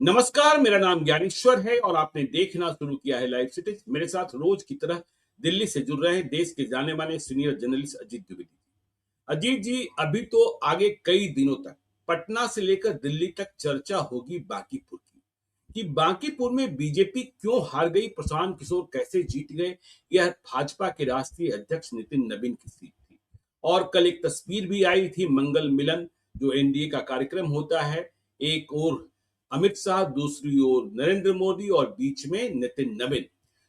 नमस्कार, मेरा नाम ज्ञानेश्वर है और आपने देखना शुरू किया है लाइव सिटीज। मेरे साथ रोज की तरह दिल्ली से जुड़ रहे हैं देश के जाने माने सीनियर जर्नलिस्ट अजीत द्विवेदी। अजीत जी, अभी तो आगे कई दिनों तक पटना से लेकर दिल्ली तक चर्चा होगी बांकीपुर की, कि बांकीपुर में बीजेपी क्यों हार गई, प्रशांत किशोर कैसे जीत गए। यह भाजपा के राष्ट्रीय अध्यक्ष नितिन नवीन की सीट थी। और कल एक तस्वीर भी आई थी, मंगल मिलन जो एनडीए का कार्यक्रम होता है, एक और अमित शाह, दूसरी ओर नरेंद्र मोदी और बीच में नितिन नवीन।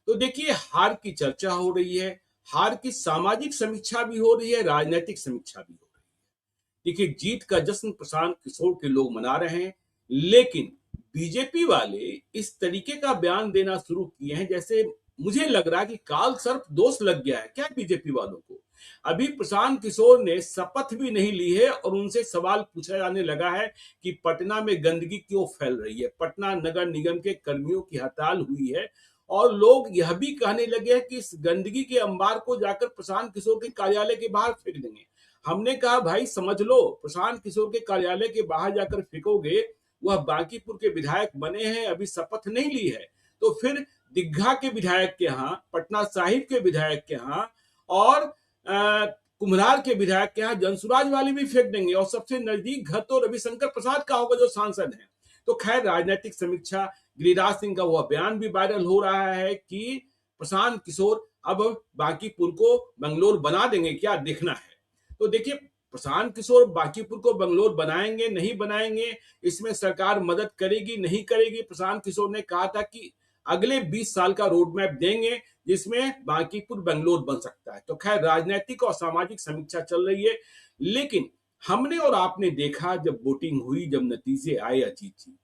तो देखिए, हार की चर्चा हो रही है, हार की सामाजिक समीक्षा भी हो रही है, राजनीतिक समीक्षा भी हो रही है। देखिए, जीत का जश्न प्रशांत किशोर के लोग मना रहे हैं, लेकिन बीजेपी वाले इस तरीके का बयान देना शुरू किए हैं जैसे मुझे लग रहा है कि काल सर्प दोष लग गया है क्या बीजेपी वालों को। अभी प्रशांत किशोर ने शपथ भी नहीं ली है और उनसे सवाल पूछा जाने लगा है कि पटना में गंदगी क्यों फैल रही है। पटना नगर निगम के कर्मियों की हड़ताल हुई है और लोग यह भी कहने लगे हैं कि इस गंदगी के अंबार को जाकर प्रशांत किशोर के कार्यालय के बाहर फेंक देंगे। हमने कहा, भाई समझ लो, प्रशांत किशोर के कार्यालय के बाहर जाकर फेंकोगे, वह बांकीपुर के विधायक बने हैं, अभी शपथ नहीं ली है, तो फिर दीघा के विधायक के यहाँ, पटना साहिब के विधायक के यहाँ और कुम्हरार के विधायक के यहाँ जनसुराज वाले भी फेंक देंगे और सबसे नजदीक घर तो रविशंकर प्रसाद का होगा जो सांसद है। तो खैर, राजनीतिक समीक्षा, गिरिराज सिंह का वह बयान भी वायरल हो रहा है कि प्रशांत किशोर अब बांकीपुर को बंगलोर बना देंगे, क्या देखना है। तो देखिए, प्रशांत किशोर बांकीपुर को बंगलोर बनाएंगे नहीं बनाएंगे, इसमें सरकार मदद करेगी नहीं करेगी। प्रशांत किशोर ने कहा था कि अगले 20 साल का रोड मैप देंगे जिसमें बांकीपुर बंगलोर बन सकता है। तो खैर, राजनीतिक और सामाजिक समीक्षा चल रही है, लेकिन हमने और आपने देखा जब वोटिंग हुई, जब नतीजे आए अजीत जी,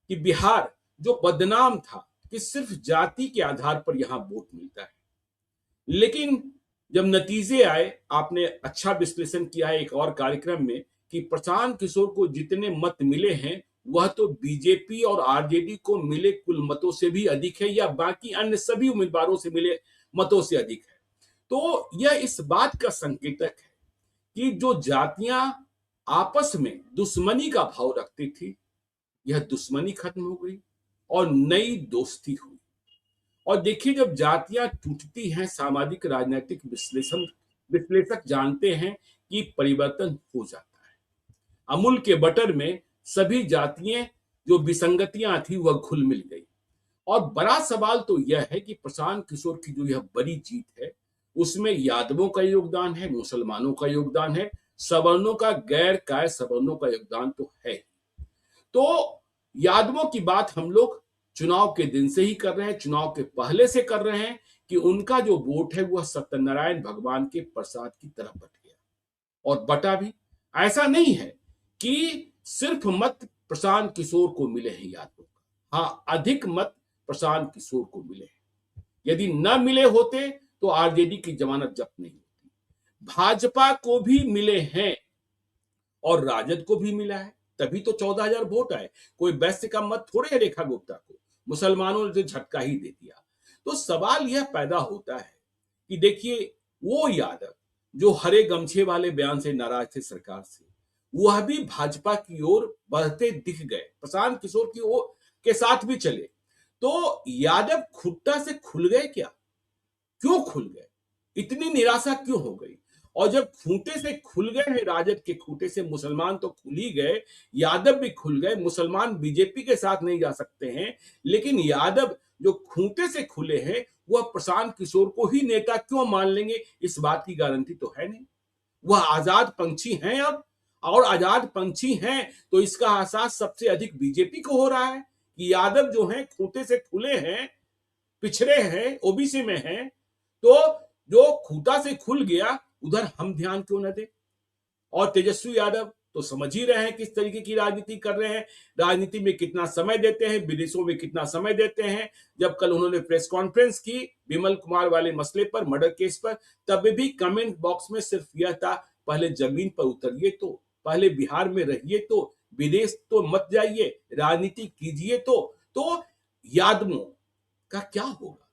कि बिहार जो बदनाम था कि सिर्फ जाति के आधार पर यहां वोट मिलता है, लेकिन जब नतीजे आए, आपने अच्छा विश्लेषण किया है एक और कार्यक्रम में कि प्रशांत किशोर को जितने मत मिले हैं वह तो बीजेपी और आरजेडी को मिले कुल मतों से भी अधिक है या बाकी अन्य सभी उम्मीदवारों से मिले मतों से अधिक है। तो यह इस बात का संकेतक है कि जो जातियां आपस में दुश्मनी का भाव रखती थी, यह दुश्मनी खत्म हो गई और नई दोस्ती हुई। और देखिए, जब जातियां टूटती हैं, सामाजिक राजनीतिक विश्लेषक जानते हैं कि परिवर्तन हो जाता है। अमूल के बटर में सभी जातियां जो विसंगतियां थी वह घुल मिल गई। और बड़ा सवाल तो यह है कि प्रशांत किशोर की जो यह बड़ी जीत है, उसमें यादवों का योगदान है, मुसलमानों का योगदान है, सवर्णों का, गैर काय सवर्णों का योगदान तो है। तो यादवों की बात हम लोग चुनाव के दिन से ही कर रहे हैं, चुनाव के पहले से कर रहे हैं कि उनका जो वोट है वह सत्यनारायण भगवान के प्रसाद की तरफ बट गया और बटा भी। ऐसा नहीं है कि सिर्फ मत प्रशांत किशोर को मिले हैं यादवों का, हाँ, अधिक मत प्रशांत किशोर को मिले हैं। यदि न मिले होते तो आरजेडी की जमानत जब्त नहीं होती। भाजपा को भी मिले हैं और राजद को भी मिला है, तभी तो 14,000 वोट आए। कोई वैश्य का मत थोड़े है रेखा गुप्ता को, मुसलमानों ने तो झटका ही दे दिया। तो सवाल यह पैदा होता है कि देखिए, वो यादव जो हरे गमछे वाले बयान से नाराज थे सरकार से, वह भी भाजपा की ओर बढ़ते दिख गए, प्रशांत किशोर की ओर के साथ भी चले। तो यादव खुट्टा से खुल गए क्या? क्यों खुल गए? इतनी निराशा क्यों हो गई? और जब खूंटे से खुल गए हैं, राजद के खूंटे से मुसलमान तो खुल ही गए, यादव भी खुल गए। मुसलमान बीजेपी के साथ नहीं जा सकते हैं, लेकिन यादव जो खूंटे से खुले हैं वह प्रशांत किशोर को ही नेता क्यों मान लेंगे, इस बात की गारंटी तो है नहीं। वह आजाद पंछी हैं अब, और आजाद पंछी हैं तो इसका एहसास सबसे अधिक बीजेपी को हो रहा है कि यादव जो हैं खूंटे से खुले हैं, पिछड़े हैं, ओबीसी में हैं। तो जो खूंटा से खुल गया उधर हम ध्यान क्यों न दें। और तेजस्वी यादव तो समझ ही रहे हैं किस तरीके की राजनीति कर रहे हैं, राजनीति में कितना समय देते हैं, विदेशों में कितना समय देते हैं। जब कल उन्होंने प्रेस कॉन्फ्रेंस की विमल कुमार वाले मसले पर, मर्डर केस पर, तब भी कमेंट बॉक्स में सिर्फ यह था, पहले जमीन पर उतरिए, तो पहले बिहार में रहिए, तो विदेश तो मत जाइए, राजनीति कीजिए। तो यादवों का क्या होगा,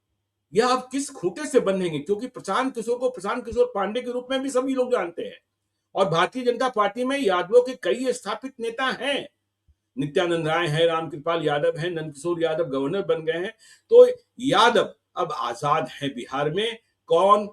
यह अब किस खूंटे से बंधेंगे? क्योंकि प्रशांत किशोर को प्रशांत किशोर पांडे के रूप में भी सभी लोग जानते हैं और भारतीय जनता पार्टी में यादवों के कई स्थापित नेता हैं। नित्यानंद राय हैं, रामकृपाल यादव हैं, नंदकिशोर यादव गवर्नर बन गए हैं। तो यादव अब आजाद हैं बिहार में। कौन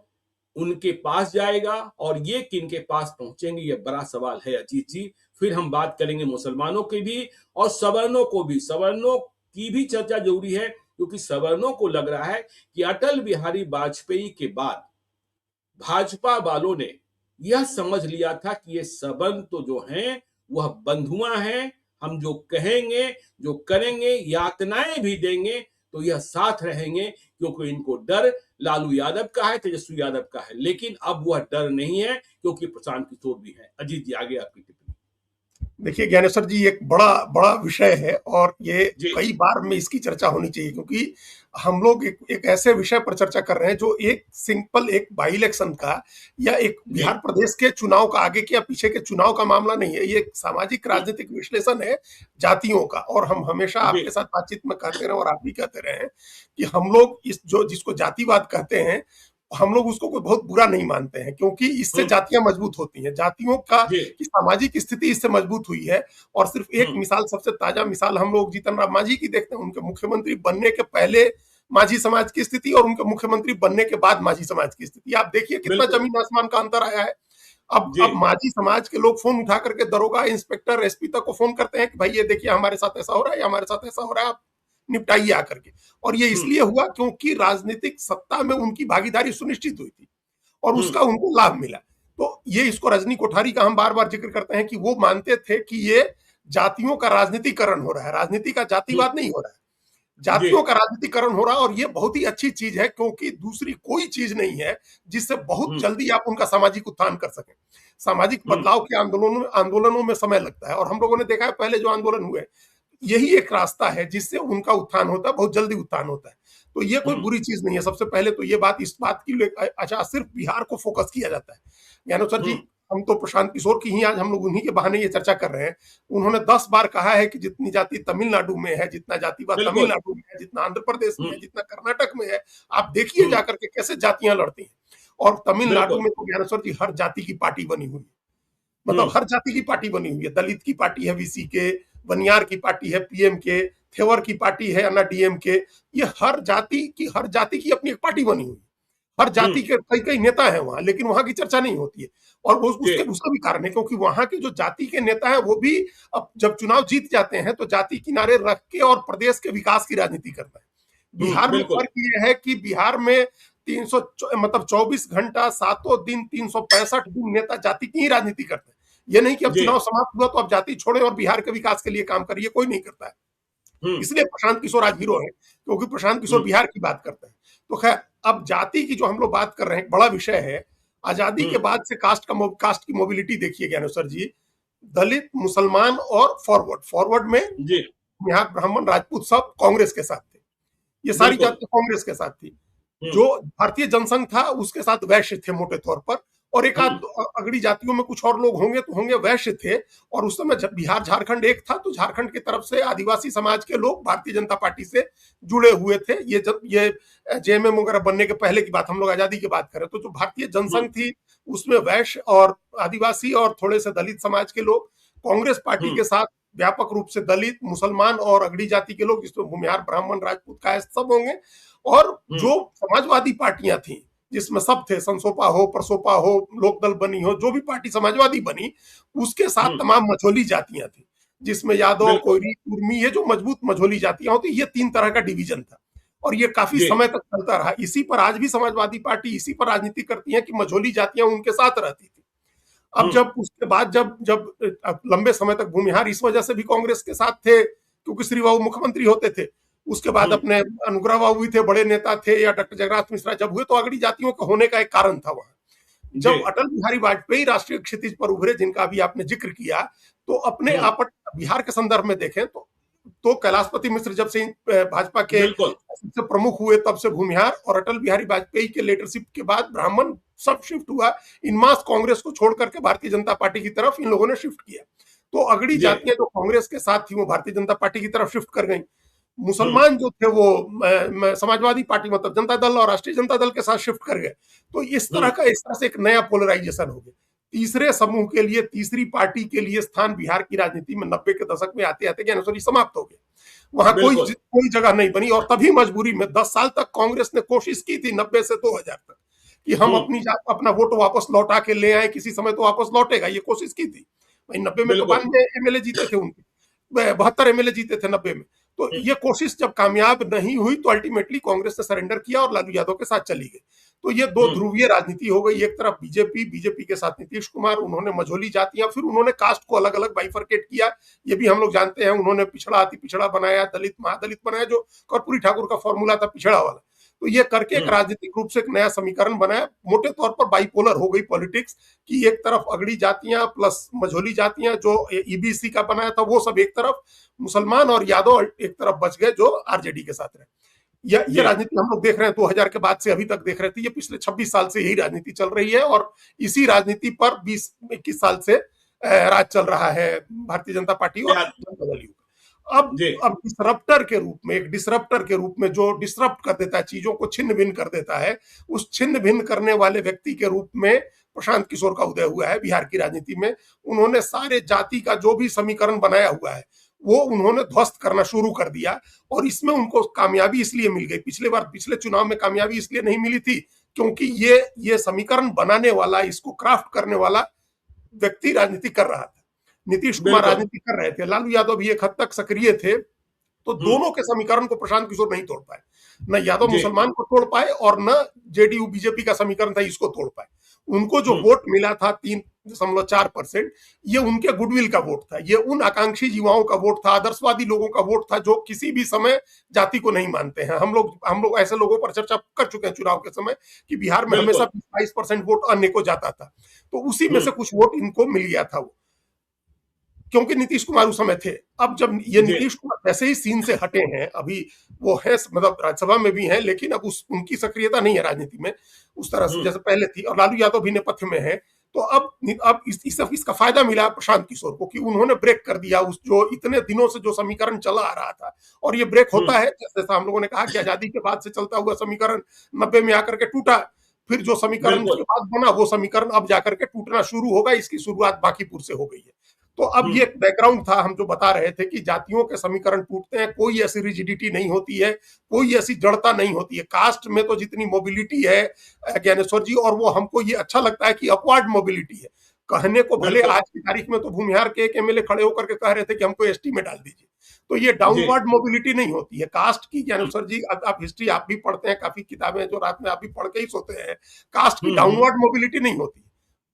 उनके पास जाएगा और ये किन के पास पहुंचेंगे, ये बड़ा सवाल है अजीत जी। फिर हम बात करेंगे मुसलमानों की भी और सवर्णों को भी। सवर्णों की भी चर्चा जरूरी है, क्योंकि सवर्णों को लग रहा है कि अटल बिहारी वाजपेयी के बाद भाजपा वालों ने यह समझ लिया था कि ये सवर्ण तो जो हैं वह बंधुआ हैं, हम जो कहेंगे, जो करेंगे, यातनाएं भी देंगे तो यह साथ रहेंगे, क्योंकि इनको डर लालू यादव का है, तेजस्वी यादव का है। लेकिन अब वह डर नहीं है, क्योंकि प्रशांत किशोर भी है। अजीत जी, आगे आपकी टिप्पणी। देखिए ज्ञानेश्वर जी, एक बड़ा बड़ा विषय है और ये जी कई बार में इसकी चर्चा होनी चाहिए, क्योंकि हम लोग एक ऐसे विषय पर चर्चा कर रहे हैं जो एक सिंपल एक बाई इलेक्शन का या एक जी बिहार प्रदेश के चुनाव का, आगे के या पीछे के चुनाव का मामला नहीं है। ये एक सामाजिक राजनीतिक विश्लेषण है जातियों का। और हम हमेशा जी आपके साथ बातचीत में कहते रहे और आप भी कहते रहे हैं कि हम लोग इस जो जिसको जातिवाद कहते हैं, हम लोग उसको कोई बहुत बुरा नहीं मानते हैं, क्योंकि इससे जातियां मजबूत होती हैं। जातियों का जी की सामाजिक स्थिति इससे मजबूत हुई है। और सिर्फ एक मिसाल, सबसे ताजा मिसाल हम लोग जीतन राम मांझी की देखते हैं। उनके मुख्यमंत्री बनने के पहले मांझी समाज की स्थिति और उनके मुख्यमंत्री बनने के बाद मांझी समाज की स्थिति, आप देखिए कितना बिल्कुल। जमीन आसमान का अंतर आया है। जी अब मांझी समाज के लोग फोन उठा करके दरोगा, इंस्पेक्टर, एसपी तक को फोन करते हैं कि भाई ये देखिए हमारे साथ ऐसा हो रहा है, हमारे साथ ऐसा हो रहा है, आप निपटाइए आकर के। और ये इसलिए हुआ क्योंकि राजनीतिक सत्ता में उनकी भागीदारी सुनिश्चित हुई थी और उसका उनको लाभ मिला। तो ये इसको रजनी कोठारी का हम बार बार जिक्र करते हैं कि वो मानते थे कि ये जातियों का राजनीतिकरण हो रहा है, राजनीति का जातिवाद नहीं हो रहा है, जी जातियों का राजनीतिकरण हो रहा है। और ये बहुत ही अच्छी चीज है, क्योंकि दूसरी कोई चीज नहीं है जिससे बहुत जल्दी आप उनका सामाजिक उत्थान कर सकें। सामाजिक बदलाव के आंदोलनों में समय लगता है, और हम लोगों ने देखा है पहले जो आंदोलन हुए, यही एक रास्ता है जिससे उनका उत्थान होता है, बहुत जल्दी उत्थान होता है। तो ये कोई बुरी चीज नहीं है। सबसे पहले तो ये बात, इस बात की अच्छा सिर्फ बिहार को फोकस किया जाता है। ज्ञानेश्वर जी, हम तो प्रशांत किशोर की ही आज हम लोग उन्हीं के बहाने ये चर्चा कर रहे हैं। उन्होंने 10 बार कहा है कि जितनी जाति तमिलनाडु में है, जितना जातिवाद बिल्कुल। तमिलनाडु में है, जितना आंध्र प्रदेश में है, जितना कर्नाटक में है, आप देखिए जाकर के कैसे जातियां लड़ती हैं। और तमिलनाडु बिल्कुल। में तो ज्ञानेश्वर जी हर जाति की पार्टी बनी हुई है, मतलब हर जाति की पार्टी बनी हुई है। दलित की पार्टी है वीसी के, बनियार की पार्टी है पीएम के, थेवर की पार्टी है अन्ना डीएम के। ये हर जाति की अपनी एक पार्टी बनी हुई है। हर जाति के कई कई नेता हैं वहां, लेकिन वहां की चर्चा नहीं होती है। और जी उसका भी कारण है, क्योंकि वहां के जो जाति के नेता हैं वो भी अब जब चुनाव जीत जाते हैं तो जाति किनारे रख के और प्रदेश के विकास की राजनीति करते हैं। बिहार में बिल्कुल। फर्क ये है कि बिहार में 300 मतलब 24 घंटा 7 दिन 365 दिन नेता जाति की ही राजनीति करते हैं। ये नहीं कि अब जी चुनाव समाप्त हुआ तो अब जाति छोड़े और बिहार के विकास के लिए काम करिए, कोई नहीं करता है। इसलिए प्रशांत किशोर आज हीरो है, क्योंकि प्रशांत किशोर बिहार की बात करते हैं। तो खैर, अब जाति की जो हम लोग बात कर रहे हैं, बड़ा विषय है। आजादी के बाद से कास्ट की मोबिलिटी देखिए ज्ञानेश्वर जी, दलित, मुसलमान और फॉरवर्ड में जी यहाँ ब्राह्मण, राजपूत सब कांग्रेस के साथ थे। ये सारी बिल्कुल। जाति कांग्रेस के साथ थी। जो भारतीय जनसंघ था उसके साथ वैश्य थे मोटे तौर पर, और एक आध अगड़ी जातियों में कुछ और लोग होंगे तो होंगे, वैश्य थे। और उस समय जब बिहार झारखंड एक था तो झारखंड की तरफ से आदिवासी समाज के लोग भारतीय जनता पार्टी से जुड़े हुए थे। ये जब ये जेएमएम वगैरह बनने के पहले की बात, हम लोग आजादी की बात करें तो जो भारतीय जनसंघ थी उसमें वैश्य और आदिवासी और थोड़े से दलित समाज के लोग, कांग्रेस पार्टी के साथ व्यापक रूप से दलित, मुसलमान और अगड़ी जाति के लोग, जिसमें भूमिहार, ब्राह्मण, राजपूत का सब होंगे। और जो समाजवादी पार्टियां थी जिसमें सब थे, संसोपा हो, प्रसोपा हो, लोकदल बनी हो, जो भी पार्टी समाजवादी बनी, उसके साथ तमाम मझोली जातियां थी, जिसमें यादव, बिल्कुल। कोयरी, कुर्मी, ये जो मजबूत मझोली जातियां होती, ये 3 तरह का डिवीजन था। और ये काफी जी समय तक चलता रहा। इसी पर आज भी समाजवादी पार्टी इसी पर राजनीति करती है कि मझोली जातियां उनके साथ रहती थी। अब जब उसके बाद जब जब लंबे समय तक भूमिहार इस वजह से भी कांग्रेस के साथ थे क्योंकि श्री बाबू मुख्यमंत्री होते थे। उसके बाद अपने अनुग्रह बाबू भी थे, बड़े नेता थे, या डॉक्टर जगन्नाथ मिश्रा जब हुए, तो अगड़ी जातियों का होने का एक कारण था वहां। जब अटल बिहारी वाजपेयी राष्ट्रीय क्षितिज पर उभरे, जिनका अभी आपने जिक्र किया, तो अपने आप बिहार के संदर्भ में देखें तो कैलाशपति मिश्र जब से भाजपा के सबसे प्रमुख हुए, तब से भूमिहार और अटल बिहारी वाजपेयी के लीडरशिप के बाद ब्राह्मण सब शिफ्ट हुआ। इन मास कांग्रेस को छोड़ करके भारतीय जनता पार्टी की तरफ इन लोगों ने शिफ्ट किया। तो अगड़ी जातियां जो कांग्रेस के साथ थी वो भारतीय जनता पार्टी की तरफ शिफ्ट कर गई। मुसलमान जो थे वो समाजवादी पार्टी मतलब जनता दल और राष्ट्रीय जनता दल के साथ शिफ्ट कर गए। तो इस तरह से एक नया पोलराइजेशन हो गया। तीसरे समूह के लिए, तीसरी पार्टी के लिए स्थान बिहार की राजनीति में 90 के दशक में आते आते ज्ञानेश्वरी समाप्त हो गए। वहां बिल्कुल। कोई जगह नहीं बनी, और तभी मजबूरी में 10 साल तक कांग्रेस ने कोशिश की थी 90 से 2000 तक कि हम हम्म। अपना वोट वापस लौटा के ले आए, किसी समय तो वापस लौटेगा, ये कोशिश की थी भाई। 90 में तो बिल्कुल। 92 एमएलए जीते थे उनके, 72 एमएलए जीते थे 90 में। तो ये कोशिश जब कामयाब नहीं हुई तो अल्टीमेटली कांग्रेस ने सरेंडर किया और लालू यादव के साथ चली गई। तो ये दो ध्रुवीय राजनीति हो गई। एक तरफ बीजेपी के साथ नीतीश कुमार, उन्होंने मझोली जातियां, फिर उन्होंने कास्ट को अलग अलग बाइफरकेट किया, ये भी हम लोग जानते हैं। उन्होंने पिछड़ा अति पिछड़ा बनाया, दलित महादलित बनाया, जो कर्पूरी ठाकुर का फॉर्मूला था पिछड़ा वाला। तो ये करके एक राजनीतिक रूप से एक नया समीकरण बनाया। मोटे तौर पर बाइपोलर हो गई पॉलिटिक्स कि एक तरफ अगड़ी जातियां प्लस मझोली जातियां, जो ईबीसी का बनाया था वो सब एक तरफ, मुसलमान और यादव एक तरफ बच गए जो आरजेडी के साथ रहे। ये राजनीति हम लोग देख रहे हैं 2000 के बाद से अभी तक देख रहे थे। ये पिछले 26 साल से यही राजनीति चल रही है, और इसी राजनीति पर 20-21 साल से राज चल रहा है भारतीय जनता पार्टी और जनता दल यू। अब डिसरप्टर के रूप में, एक डिसरप्टर के रूप में जो डिसरप्ट कर देता है, चीजों को छिन्न भिन्न कर देता है, उस छिन्न भिन्न करने वाले व्यक्ति के रूप में प्रशांत किशोर का उदय हुआ है बिहार की राजनीति में। उन्होंने सारे जाति का जो भी समीकरण बनाया हुआ है वो उन्होंने ध्वस्त करना शुरू कर दिया, और इसमें उनको कामयाबी इसलिए मिल गई। पिछले चुनाव में कामयाबी इसलिए नहीं मिली थी क्योंकि ये समीकरण बनाने वाला, इसको क्राफ्ट करने वाला व्यक्ति राजनीति कर रहा था। नीतीश कुमार राजनीति कर रहे थे, लालू यादव भी एक हद तक सक्रिय थे, तो दोनों के समीकरण को प्रशांत किशोर नहीं तोड़ पाए। न यादव मुसलमान को तोड़ पाए और न जेडीयू बीजेपी का समीकरण था इसको तोड़ पाए। उनको जो वोट मिला था 3.4%, ये उनके गुडविल का वोट था, ये उन आकांक्षी युवाओं का वोट था, आदर्शवादी लोगों का वोट था जो किसी भी समय जाति को नहीं मानते हैं। हम लोग ऐसे लोगों पर चर्चा कर चुके हैं चुनाव के समय कि बिहार में हमेशा 22% वोट अन्य को जाता था, तो उसी में से कुछ वोट इनको मिल गया था वो, क्योंकि नीतीश कुमार उस समय थे। अब जब ये नीतीश कुमार वैसे ही सीन से हटे हैं, अभी वो है मतलब राज्यसभा में भी हैं, लेकिन अब उनकी सक्रियता नहीं है राजनीति में उस तरह से जैसे पहले थी, और लालू यादव भी नेपथ्य में है। तो अब इसका फायदा मिला प्रशांत किशोर को कि उन्होंने ब्रेक कर दिया उस जो इतने दिनों से जो समीकरण चला आ रहा था। और ये ब्रेक होता है, जैसा हम लोगों ने कहा कि आजादी के बाद से चलता हुआ समीकरण 90 में आकर के टूटा, फिर जो समीकरण के बाद बना वो समीकरण अब जाकर के टूटना शुरू होगा। इसकी शुरुआत बांकीपुर से हो गई है। तो अब ये बैकग्राउंड था, हम जो बता रहे थे कि जातियों के समीकरण टूटते हैं, कोई ऐसी रिजिडिटी नहीं होती है, कोई ऐसी जड़ता नहीं होती है। कास्ट में तो जितनी मोबिलिटी है ज्ञानेश्वर जी, और वो हमको ये अच्छा लगता है कि अपवार्ड मोबिलिटी है। कहने को भले आज की तारीख में तो भूमिहार के एक एमएलए खड़े होकर के कह रहे थे कि हमको एसटी में डाल दीजिए, तो ये डाउनवर्ड मोबिलिटी नहीं होती है कास्ट की। ज्ञानेश्वर जी, आप हिस्ट्री आप भी पढ़ते हैं, काफी किताबें जो रात में आप भी पढ़ के ही सोते हैं। कास्ट की डाउनवर्ड मोबिलिटी नहीं होती।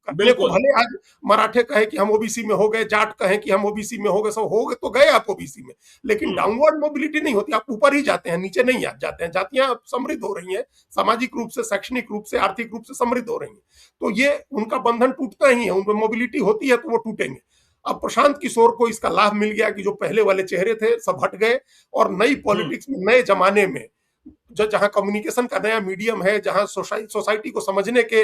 भले आज मराठे कहे कि हम ओबीसी में हो गए, जाट कहे कि हम ओबीसी में हो गए, सब हो गए तो गए आप ओबीसी में, लेकिन डाउनवर्ड मोबिलिटी नहीं होती। आप ऊपर ही जाते हैं, नीचे नहीं जाते हैं। जातियां समृद्ध हो रही हैं, सामाजिक रूप से, शैक्षणिक रूप से, आर्थिक रूप से समृद्ध हो रही हैं, तो ये उनका बंधन टूटता ही है। उनमें मोबिलिटी होती है तो वो टूटेंगे। अब प्रशांत किशोर को इसका लाभ मिल गया कि जो पहले वाले चेहरे थे सब हट गए, और नई पॉलिटिक्स में, नए जमाने में जहां कम्युनिकेशन का नया मीडियम है, जहां सोसाइटी को समझने के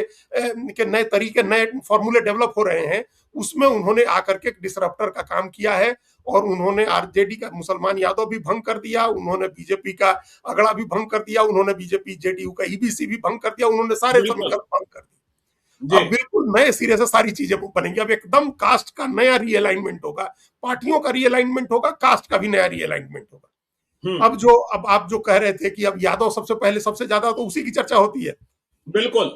नए तरीके, नए फॉर्मूले डेवलप हो रहे हैं, उसमें उन्होंने आकर के डिसरप्टर का काम किया है। और उन्होंने आरजेडी का मुसलमान यादव भी भंग कर दिया, उन्होंने बीजेपी का अगड़ा भी भंग कर दिया, उन्होंने बीजेपी जेडीयू का ईबीसी भी भंग कर दिया, उन्होंने सारे समीकरण भंग कर दिए। अब बिल्कुल नए सिरे से सारी चीजें बनेंगी। अब एकदम कास्ट का नया रीअलाइनमेंट होगा, पार्टियों का रीअलाइनमेंट होगा, कास्ट का भी नया रीअलाइनमेंट होगा। अब आप जो कह रहे थे कि अब यादव सबसे पहले सबसे ज्यादा, तो उसी की चर्चा होती है बिल्कुल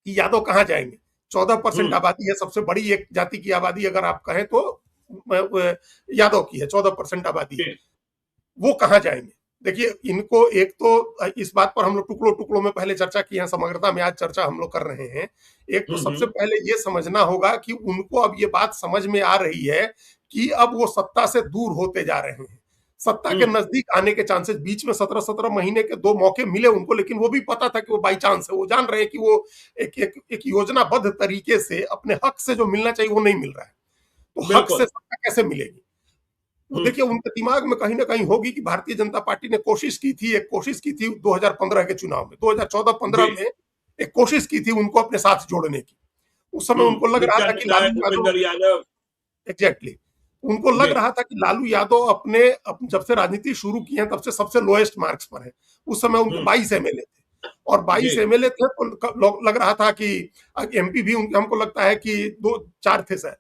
कि यादव कहां जाएंगे। 14% आबादी है, सबसे बड़ी एक जाति की आबादी अगर आप कहें तो यादव की है, 14% आबादी है। वो कहां जाएंगे? देखिए, इनको एक तो इस बात पर हम लोग टुकड़ों में पहले चर्चा की है, समग्रता में आज चर्चा हम लोग कर रहे हैं। एक तो सबसे पहले ये समझना होगा कि उनको अब ये बात समझ में आ रही है कि अब वो सत्ता से दूर होते जा रहे हैं, सत्ता के नजदीक आने के चांसेस। बीच में 17 महीने के 2 मौके मिले उनको, लेकिन वो भी पता था कि वो बाई चांस है। वो जान रहे हैं कि वो एक योजनाबद्ध तरीके से अपने हक से जो मिलना चाहिए वो नहीं मिल रहा है, तो हक से सत्ता कैसे मिलेगी। वो देखिए, उनके दिमाग में कहीं ना कहीं होगी कि भारतीय जनता पार्टी ने एक कोशिश की थी 2015 के चुनाव में, 2014-15 में एक कोशिश की थी उनको अपने साथ जोड़ने की। उस समय उनको लग रहा था कि उनको लग रहा था कि लालू यादव जब से राजनीति शुरू की है तब से सबसे लोएस्ट मार्क्स पर है। उस समय उनको 22 एमएलए थे, और 22 जी। एमएलए थे, तो लग रहा था कि एमपी भी हमको लगता है कि 2-4 थे शायद।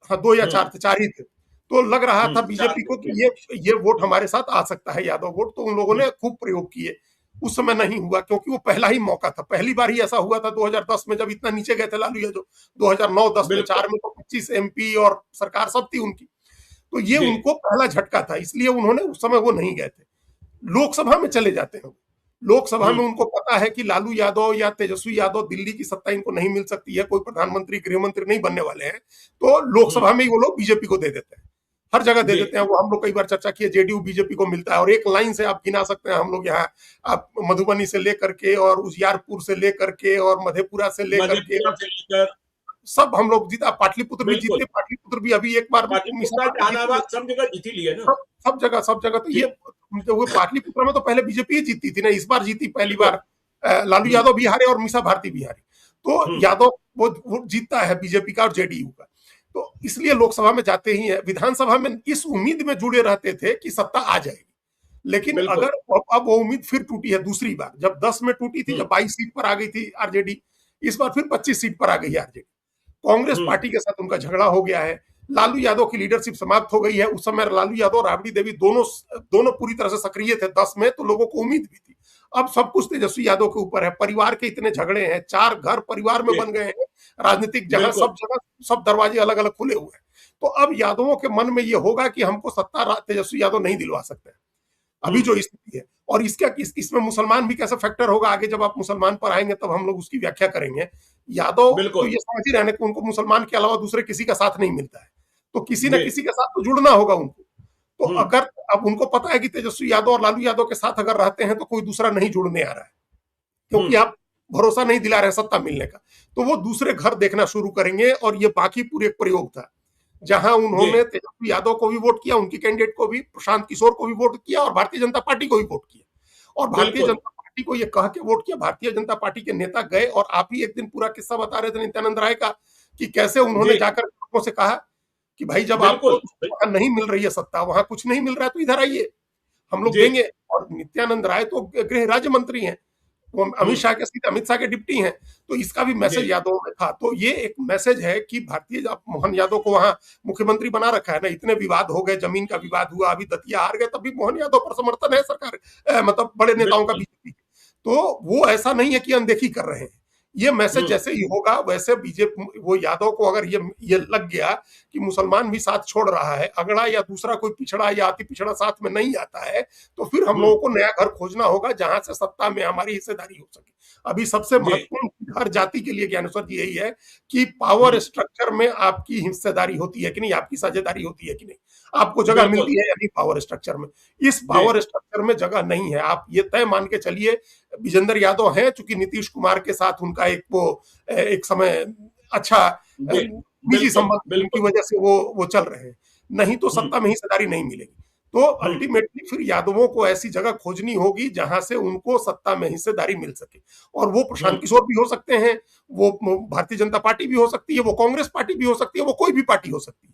हाँ, 2 या हुँ, 4 थे, 4 ही थे। तो लग रहा था 4 बीजेपी थे, को कि जी। ये वोट हमारे साथ आ सकता है, यादव वोट, तो उन लोगों हुँ, ने खूब प्रयोग किए। उस समय नहीं हुआ क्योंकि वो पहला ही मौका था। पहली बार ही ऐसा हुआ था 2010 में, जब इतना नीचे गए थे लालू यादव। 2009-10 में, बिल्कुल, 4 में तो 25 एमपी और सरकार सब थी उनकी। तो ये जी। उनको पहला झटका था, इसलिए उन्होंने उस समय वो नहीं गए थे। लोकसभा में चले जाते हैं। लोकसभा हुँ, में उनको पता है कि लालू यादव या तेजस्वी यादव, दिल्ली की सत्ता इनको नहीं मिल सकती है, कोई प्रधानमंत्री गृहमंत्री नहीं बनने वाले हैं, तो हुँ, लोकसभा में ही वो लोग बीजेपी को दे देते हैं। हर जगह दे जी। देते हैं वो। हम लोग कई बार चर्चा किए, जेडीयू बीजेपी को मिलता है, और एक लाइन से आप गिना सकते हैं हम लोग यहाँ। आप मधुबनी से लेकर के और उजियारपुर से लेकर के और मधेपुरा से लेकर के मधेपुरा से लेकर सब हम लोग जीता। पाटलिपुत्र भी बिल्कुल, जीते, पाटलिपुत्र भी अभी एक बार मिसा पाटलिपुत्र, पार्टी जीती है। जहानाबाद सब जगह जीती ली है ना? सब जगह तो जी, ये जो वो पाटलिपुत्र में तो पहले बीजेपी ही जीतती थी ना, इस बार जीती पहली बिल्कुल। बार लालू हुँ, यादव भी हारे और मीसा भारती भी हारी। तो हुँ, यादव वो जीतता है बीजेपी का और जेडीयू का। तो इसलिए लोकसभा में जाते ही है। विधानसभा में इस उम्मीद में जुड़े रहते थे कि सत्ता आ जाएगी, लेकिन बिल्कुल। अगर अब वो उम्मीद फिर टूटी है दूसरी बार। जब 10 में टूटी थी, हुँ, जब 22 सीट पर आ गई थी आरजेडी, इस बार फिर 25 सीट पर आ गई है आरजेडी। कांग्रेस हुँ, पार्टी के साथ उनका झगड़ा हो गया है। लालू यादव की लीडरशिप समाप्त हो गई है। उस समय लालू यादव और राबड़ी देवी दोनों दोनों पूरी तरह से सक्रिय थे 10 में, तो लोगों को उम्मीद भी थी। अब सब कुछ तेजस्वी यादव के ऊपर है। परिवार के इतने झगड़े हैं, 4 घर परिवार में जी, बन गए हैं राजनीतिक, बिल्कुल। जगह सब दरवाजे अलग अलग खुले हुए हैं। तो अब यादवों के मन में ये होगा कि हमको सत्ता तेजस्वी यादव नहीं दिलवा सकते, हुँ, अभी जो स्थिति है। और इसमें मुसलमान भी कैसा फैक्टर होगा, आगे जब आप मुसलमान पर आएंगे तब हम लोग उसकी व्याख्या करेंगे। यादव तो बिल्कुल। ये समझ ही रहे हैं कि उनको मुसलमान के अलावा दूसरे किसी का साथ नहीं मिलता है, तो किसी न जी, किसी के साथ तो जुड़ना होगा उनको। तो हुँ, अगर अब उनको पता है कि तेजस्वी यादव और लालू यादव के साथ अगर रहते हैं तो कोई दूसरा नहीं जुड़ने आ रहा है, हुँ, क्योंकि आप भरोसा नहीं दिला रहे सत्ता मिलने का, तो वो दूसरे घर देखना शुरू करेंगे। और ये बाकी पूरे एक प्रयोग था, जहां जी, उन्होंने तेजस्वी यादव को भी वोट किया, उनके कैंडिडेट को भी, प्रशांत किशोर को भी वोट किया, और भारतीय जनता पार्टी को भी वोट किया। और भारतीय बिल्कुल। जनता पार्टी को ये कह के वोट किया। भारतीय जनता पार्टी के नेता गए, और आप ही एक दिन पूरा किस्सा बता रहे थे नित्यानंद राय का, कि कैसे उन्होंने जी, जाकर लोगों से कहा कि भाई, जब आपको बिल्कुल। वहां नहीं मिल रही है सत्ता, वहां कुछ नहीं मिल रहा है, तो इधर आइए, हम लोग जी, देंगे। और नित्यानंद राय तो गृह राज्य मंत्री हैं, वो हुँ, अमित शाह के डिप्टी हैं, तो इसका भी जी, मैसेज यादव में था। तो ये एक मैसेज है कि मोहन यादव को वहां मुख्यमंत्री बना रखा है ना। इतने विवाद हो गए, जमीन का विवाद हुआ, अभी दतिया हार गए, तब भी मोहन यादव पर समर्थन है सरकार, मतलब बड़े नेताओं का बिल्कुल। बीजेपी। तो वो ऐसा नहीं है कि अनदेखी कर रहे हैं। ये मैसेज हुँ, जैसे ही होगा, वैसे बीजेपी, वो यादव को अगर ये लग गया कि मुसलमान भी साथ छोड़ रहा है, अगड़ा या दूसरा कोई पिछड़ा या अति पिछड़ा साथ में नहीं आता है, तो फिर हम हुँ, लोगों को नया घर खोजना होगा जहां से सत्ता में हमारी हिस्सेदारी हो सके। अभी सबसे जी, महत्वपूर्ण हर जाति के लिए ज्ञानेश्वर जी यही है कि हुँ, पावर स्ट्रक्चर में आपकी हिस्सेदारी होती है कि नहीं, आपकी साझेदारी होती है कि नहीं, आपको जगह बिल्कुल। मिलती है या नहीं पावर स्ट्रक्चर में। इस जी, पावर स्ट्रक्चर में जगह नहीं है। आप ये तय मान के चलिए, विजेंद्र यादव हैं, चूंकि नीतीश कुमार के साथ उनका एक समय अच्छा जी, निजी बिल्कुल, संबंध, उनकी बिल्कुल। वजह से वो चल रहे हैं। नहीं तो हुँ, सत्ता में हिस्सेदारी नहीं मिलेगी। तो हुँ, अल्टीमेटली फिर यादवों को ऐसी जगह खोजनी होगी जहां से उनको सत्ता में हिस्सेदारी मिल सके। और वो हुँ, प्रशांत किशोर भी हो सकते हैं, वो भारतीय जनता पार्टी भी हो सकती है, वो कांग्रेस पार्टी भी हो सकती है, वो कोई भी पार्टी हो सकती है।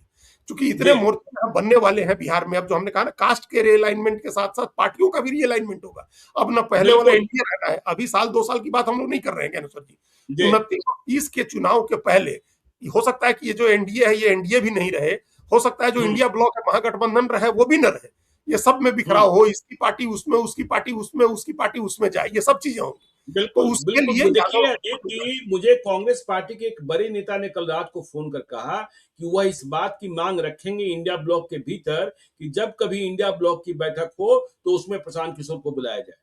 चूंकि इतने जी, मोर्चे यहाँ बनने वाले हैं बिहार में, अब जो हमने कहा ना, कास्ट के रीअलाइनमेंट के साथ साथ पार्टियों का भी रीअलाइनमेंट होगा। अब ना पहले वाला बिल्कुल। एनडीए रहना है। अभी साल 2 साल की बात हम लोग नहीं कर रहे हैं ज्ञानेश्वर जी। जी, 29 और 30 के चुनाव के पहले हो सकता है कि ये जो एनडीए है, ये एनडीए भी नहीं रहे। हो सकता है जो हुँ, इंडिया ब्लॉक है, महागठबंधन रहे, वो भी न रहे। ये सब में हुँ, बिखराव हो, इसकी पार्टी उसमें, उसकी पार्टी उसमें, उसकी पार्टी उसमें जाए, ये सब चीजें होंगी। तो बिल्कुल, उसके बिल्कुल। लिए वो यादव देखिए अजीत जी, मुझे कांग्रेस पार्टी के एक बड़े नेता ने कल रात को फ़ोन कर कहा कि वह इस बात की माँग रखेंगे इंडिया ब्लॉक के भीतर कि जब कभी इंडिया ब्लॉक की बैठक हो, तो उसमें प्रशांत किशोर को बुलाया जाए।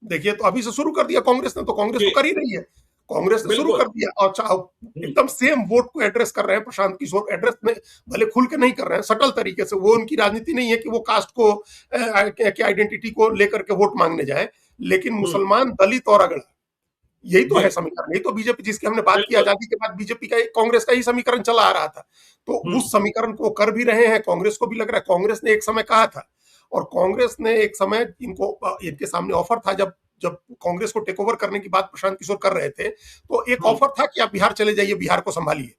देखिए, तो अभी से शुरू कर दिया कांग्रेस ने, तो कांग्रेस तो जी, कर ही रही है। कांग्रेस ने शुरू बिल्कुल। कर दिया, और हुँ, एकदम सेम वोट को एड्रेस कर रहे हैं प्रशांत किशोर। एड्रेस में भले खुल के नहीं कर रहे हैं, सटल तरीके से। वो उनकी राजनीति नहीं है कि वो कास्ट को की आइडेंटिटी को लेकर के वोट मांगने जाए, लेकिन हुँ, मुसलमान, दलित और अगड़ा, यही तो जी, है समीकरण। यही तो बीजेपी, जिसकी हमने बात की, बिल्कुल। आजादी के बाद बीजेपी का कांग्रेस का ही समीकरण चला आ रहा था। तो हुँ, उस समीकरण को कर भी रहे हैं। कांग्रेस को भी लग रहा है, कांग्रेस ने एक समय कहा था, और कांग्रेस ने एक समय इनके सामने ऑफर था, जब जब कांग्रेस को टेक ओवर करने की बात प्रशांत किशोर कर रहे थे, तो एक हुँ, ऑफर था कि आप बिहार चले जाइए, बिहार को संभालिए।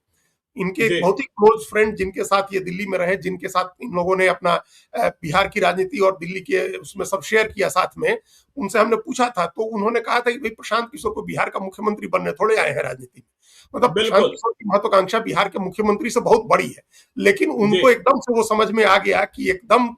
इनके एक जी बहुत ही क्लोज फ्रेंड जिनके साथ ये दिल्ली में रहे, जिनके साथ इन लोगों ने अपना बिहार की राजनीति और दिल्ली के उसमें सब शेयर किया साथ में, उनसे हमने पूछा था तो उन्होंने कहा था कि भाई प्रशांत किशोर को बिहार का मुख्यमंत्री बनने थोड़े आए हैं राजनीति में, मतलब प्रशांत बिल्कुल। किशोर की महत्वाकांक्षा बिहार के मुख्यमंत्री से बहुत बड़ी है। लेकिन जी उनको एकदम से वो समझ में आ गया कि एकदम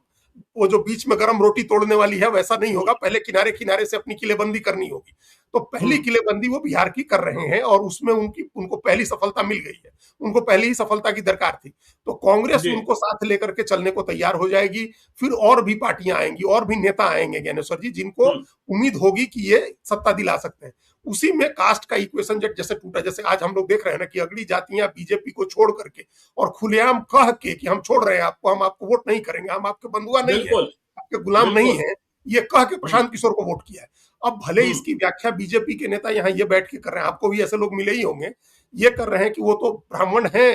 वो जो बीच में गर्म रोटी तोड़ने वाली है वैसा नहीं होगा, पहले किनारे किनारे से अपनी किलेबंदी करनी होगी। तो पहली हम्म किलेबंदी वो बिहार की कर रहे हैं और उसमें उनको पहली सफलता मिल गई है। उनको पहली ही सफलता की दरकार थी। तो कांग्रेस जी उनको साथ लेकर के चलने को तैयार हो जाएगी। फिर और भी पार्टियां आएंगी और भी नेता आएंगे ज्ञानेश्वर जी, जिनको हम्म उम्मीद होगी कि ये सत्ता दिला सकते हैं। उसी में कास्ट का इक्वेशन जैसे टूटा, जैसे आज हम लोग देख रहे हैं ना कि अगली जातियां बीजेपी को छोड़ करके और खुलेआम कह के कि हम छोड़ रहे हैं आपको, हम आपको वोट नहीं करेंगे, हम आपके बंधुआ नहीं है, बिल्कुल आपके गुलाम नहीं बिल्कुल। है, ये कह के हम्म प्रशांत किशोर को वोट किया है। अब भले हम्म इसकी व्याख्या बीजेपी के नेता यहाँ ये बैठ के कर रहे हैं, आपको भी ऐसे लोग मिले ही होंगे, ये कर रहे हैं कि वो तो ब्राह्मण है।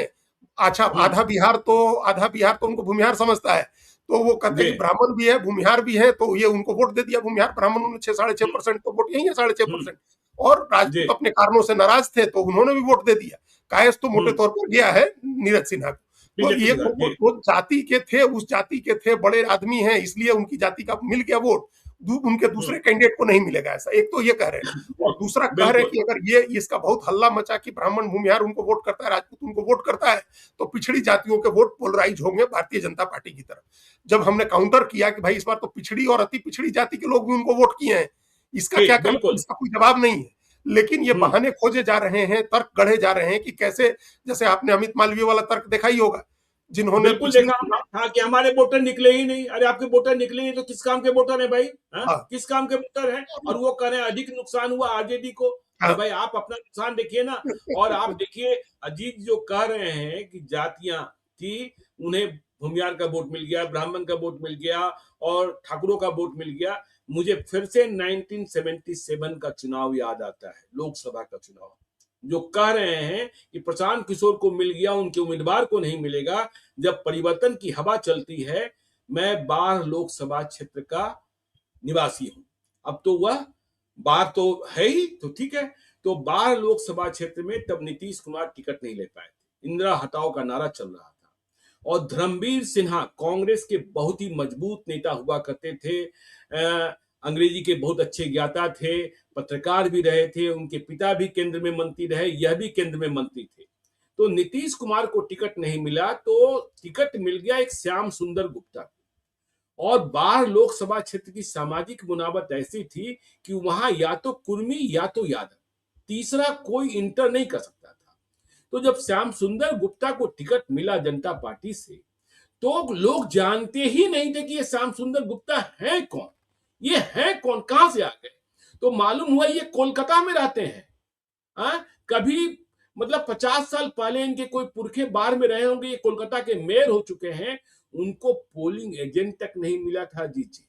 अच्छा, हम्म। आधा बिहार तो उनको भूमिहार समझता है, तो वो कहते जी हैं कि ब्राह्मण भी है भूमिहार भी है, तो ये उनको वोट दे दिया भूमिहार ब्राह्मणों ने 6-6.5% तो वोट यही है, 6.5%। और जी राजपूत अपने कारणों से नाराज थे तो उन्होंने भी वोट दे दिया। कायस तो मोटे हम्म। तौर पर गया है नीरज सिन्हा को। तो बीजेपी ये के साथ जी वो जाति के थे, उस जाति के थे, बड़े आदमी हैं, इसलिए उनकी जाति का मिल गया वोट, उनके हम्म। दूसरे कैंडिडेट को नहीं मिलेगा, ऐसा एक तो ये कह रहे हैं। और दूसरा कह रहे हैं बिल्कुल कि अगर ये इसका बहुत हल्ला मचा कि ब्राह्मण भूमिहार उनको वोट करता है, राजपूत उनको वोट करता है, तो पिछड़ी जातियों के वोट पोलराइज होंगे भारतीय जनता पार्टी की तरफ। जब हमने काउंटर किया कि भाई इस बार तो पिछड़ी और अति पिछड़ी जाति के लोग भी उनको वोट किए हैं, इसका जी क्या कहना, बिल्कुल। इसका कोई जवाब नहीं है। लेकिन ये हम्म। बहाने खोजे जा रहे हैं, तर्क गढ़े जा रहे हैं कि कैसे, जैसे आपने अमित मालवीय वाला तर्क देखा ही होगा, जिन्होंने बिल्कुल पिछड़ी देखा हमने। हाँ कि हमारे वोटर निकले ही नहीं। अरे आपके वोटर निकले नहीं तो किस काम के वोटर है भाई? हाँ हाँ किस काम के वोटर है? और वो कह रहे हैं अधिक नुकसान हुआ आरजेडी को। अरे हाँ भाई आप अपना नुकसान देखिए ना। और आप देखिए अजीत जो कह रहे हैं कि जातियां थी, उन्हें भूमियार का वोट मिल गया, ब्राह्मण का वोट मिल गया और ठाकुरों का वोट मिल गया। मुझे फिर से 1977 का चुनाव याद आता है, लोकसभा का चुनाव। जो कह रहे हैं कि प्रशांत किशोर को मिल गया, उनके उम्मीदवार को नहीं मिलेगा। जब परिवर्तन की हवा चलती है, मैं बाढ़ लोकसभा क्षेत्र का निवासी हूं। अब तो वह बाढ़ तो है ही, तो ठीक है। तो बाढ़ लोकसभा क्षेत्र में तब नीतीश कुमार टिकट नहीं ले पाए थे, इंदिरा हटाओ का नारा चल रहा था। और धर्मवीर सिन्हा कांग्रेस के बहुत ही मजबूत नेता हुआ करते थे। अंग्रेजी के बहुत अच्छे ज्ञाता थे, पत्रकार भी रहे थे, उनके पिता भी केंद्र में मंत्री रहे, यह भी केंद्र में मंत्री थे। तो नीतीश कुमार को टिकट नहीं मिला तो टिकट मिल गया एक श्याम सुंदर गुप्ता को। और बाढ़ लोकसभा क्षेत्र की सामाजिक मुनावत ऐसी थी कि वहां या तो कुर्मी या तो यादव, तीसरा कोई इंटर नहीं कर सकता था। तो जब श्याम सुंदर गुप्ता को टिकट मिला जनता पार्टी से, तो लोग जानते ही नहीं थे कि ये श्याम सुंदर गुप्ता है कौन, ये है कौन, कहां से आ गए। तो मालूम हुआ ये कोलकाता में रहते हैं। कभी मतलब 50 साल पहले इनके कोई पुरखे बाहर में रहे होंगे, ये कोलकाता के मेयर हो चुके हैं। उनको पोलिंग एजेंट तक नहीं मिला था जी जी।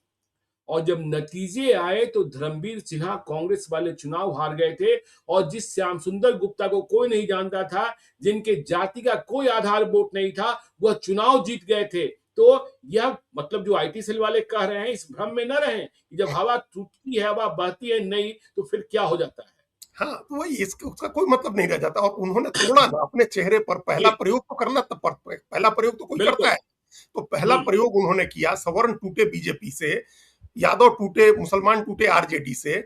और जब नतीजे आए तो धर्मवीर सिन्हा कांग्रेस वाले चुनाव हार गए थे। और जिस श्याम सुंदर गुप्ता को कोई नहीं जानता था, जिनके जाति का कोई आधार वोट नहीं था, वह चुनाव जीत गए थे। तो यह मतलब जो आईटी सेल वाले कह रहे हैं, इस भ्रम में न रहें कि जब हवा टूटती है, हवा बहती है नहीं, तो फिर क्या हो जाता है। हाँ, तो वही इसका उसका कोई मतलब नहीं रह जाता। और उन्होंने तोड़ा ना अपने चेहरे पर, पहला जी प्रयोग तो करना, तब पहला प्रयोग तो कोई करता बिल्कुल। है। तो पहला प्रयोग उन्होंने किया, सवर्ण टूटे बीजेपी से, यादव टूटे, मुसलमान टूटे आरजेडी से,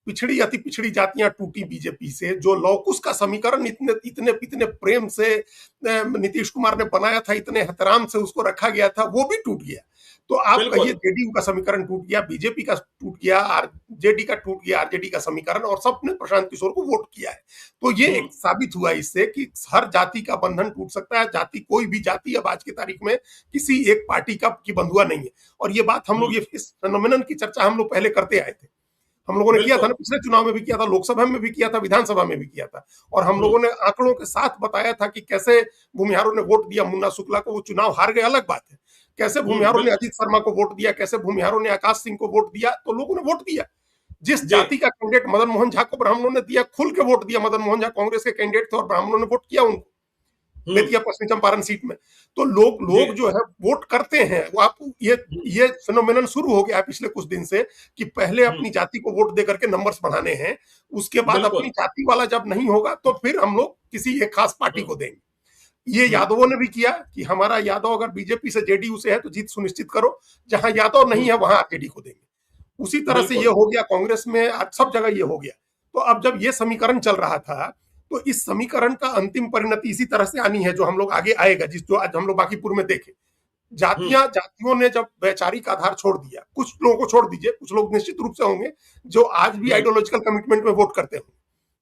पिछड़ी अति पिछड़ी जातियां टूटी बीजेपी से। जो लौकुश का समीकरण इतने इतने इतने प्रेम से नीतीश कुमार ने बनाया था, इतने एहतराम से उसको रखा गया था, वो भी टूट गया। तो आप कहिए बिल्कुल जेडीयू का समीकरण टूट गया, बीजेपी का टूट गया, आरजेडी का टूट गया, आरजेडी का समीकरण, और सबने प्रशांत किशोर को वोट किया है। तो ये एक साबित हुआ इससे कि हर जाति का बंधन टूट सकता है। जाति, कोई भी जाति अब आज की तारीख में किसी एक पार्टी का की बंधुआ नहीं है। और ये बात हम लोग, ये इस फेनोमेनन की चर्चा हम लोग पहले करते आए थे। हम लोगों ने किया था बिल्कुल। ना, पिछले चुनाव में भी किया था, लोकसभा में भी किया था, विधानसभा में भी किया था। और हम लोगों ने आंकड़ों के साथ बताया था कि कैसे भूमिहारों ने वोट दिया मुन्ना शुक्ला को, वो चुनाव हार गए अलग बात है। कैसे भूमिहारों ने बिल्कुल अजीत शर्मा को वोट दिया, कैसे भूमिहारों ने आकाश सिंह को वोट दिया, तो लोगों ने वोट दिया। जिस जी जाति का कैंडिडेट मदन मोहन झा को ब्राह्मणों ने दिया, खुल के वोट दिया। मदन मोहन झा कांग्रेस के कैंडिडेट थे और ब्राह्मणों ने वोट किया उनको बेतिया पश्चिम चंपारण सीट में। तो लोग जी लोग जो है वोट करते हैं। वो आप ये फेनोमेनन शुरू हो गया है पिछले कुछ दिन से कि पहले अपनी जाति को वोट दे करके नंबर्स बढ़ाने हैं, उसके बाद अपनी बिल्कुल जाति वाला जब नहीं होगा तो फिर हम लोग किसी एक खास पार्टी को देंगे। ये यादवों ने भी किया कि हमारा यादव अगर बीजेपी से जेडीयू से है तो जीत सुनिश्चित करो, जहां यादव नहीं है वहां आरजेडी को देंगे। उसी तरह से ये बिल्कुल। हो गया कांग्रेस में, आज सब जगह ये हो गया। तो अब जब ये समीकरण चल रहा था, तो इस समीकरण का अंतिम परिणति इसी तरह से आनी है जो हम लोग आगे आएगा, जिस जो आज हम लोग बाकीपुर में देखे। जातियों ने जब वैचारिक आधार छोड़ दिया, कुछ लोगों को छोड़ दीजिए, कुछ लोग निश्चित रूप से होंगे जो आज भी आइडियोलॉजिकल कमिटमेंट में वोट करते हैं,